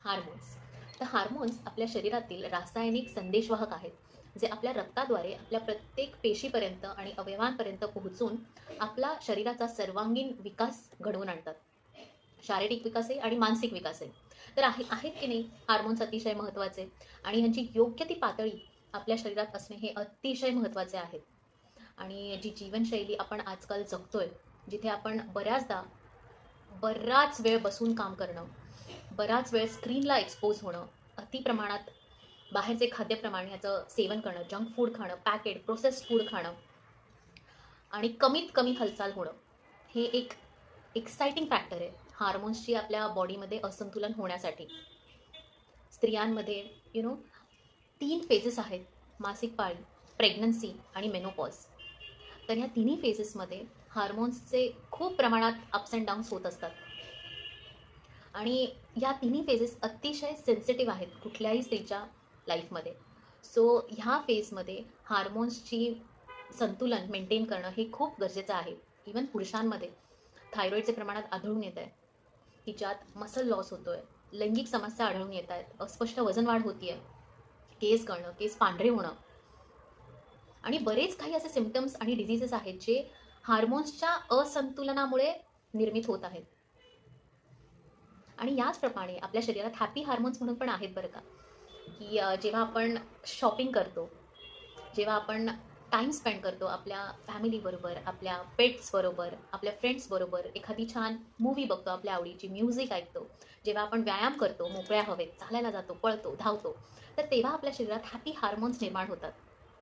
Hormones. तर hormones आपल्या शरीरातील रासायनिक संदेशवाहक आहेत, जे आपल्या रक्ताद्वारे आपल्या प्रत्येक पेशीपर्यंत आणि अवयवांपर्यंत पोहोचून आपला शरीराचा सर्वांगीण विकास घडवून आणतात. शारीरिक विकास आहे आणि मानसिक विकास आहे. तर आहेत की नाही हार्मोन्स अतिशय महत्त्वाचे आणि ह्यांची योग्य ती पातळी आपल्या शरीरात असणे हे अतिशय महत्त्वाचे आहेत. आणि जी जीवनशैली आपण आजकाल जगतोय, जिथे आपण बराच वेळ बसून काम करणं, बराच वेळ स्क्रीनला एक्सपोज होणं, अति प्रमाणात बाहेरचे खाद्यप्रमाण याचं सेवन करणं, जंक फूड खाणं, पॅकेट प्रोसेस्ड फूड खाणं आणि कमीत कमी हालचाल होणं, हे एक एक्साइटिंग फॅक्टर आहे हार्मोन्सची आपल्या बॉडीमध्ये असंतुलन होण्यासाठी. स्त्रियांमध्ये तीन फेजेस आहेत: मासिक पाळी, प्रेग्नन्सी आणि मेनोपॉज. तर ह्या तिन्ही फेजेसमध्ये हार्मोन्सचे खूप प्रमाणात अप्स अँड डाऊन्स होत असतात आणि या तिन्ही फेजेस अतिशय सेन्सिटिव्ह आहेत कुठल्याही स्त्रीच्या लाईफमध्ये. सो ह्या फेजमध्ये हार्मोन्सची संतुलन मेंटेन करणं हे खूप गरजेचं आहे. इवन पुरुषांमध्ये थायरॉईडचे प्रमाणात आढळून येत आहे, तिच्यात मसल लॉस होतोय, लैंगिक समस्या आढळून येत आहेत, अस्पष्ट वजन वाढ होतीये, केस गळणं, केस पांढरे होणं आणि बरेच काही असे सिम्पटम्स आणि डिझिजेस आहेत जे हार्मोन्सच्या असंतुलनामुळे निर्मित होत आहेत. आणि याचप्रमाणे आपल्या शरीरात हॅपी हार्मोन्स म्हणून पण आहेत बरं का, की जेव्हा आपण शॉपिंग करतो, जेव्हा आपण टाईम स्पेंड करतो आपल्या फॅमिलीबरोबर, आपल्या पेट्सबरोबर, आपल्या फ्रेंड्सबरोबर, एखादी छान मूव्ही बघतो आपल्या आवडीची, म्युझिक ऐकतो, जेव्हा आपण व्यायाम करतो, मोकळ्या हवेत चालायला जातो, पळतो, धावतो, तर तेव्हा आपल्या शरीरात हॅपी हार्मोन्स निर्माण होतात.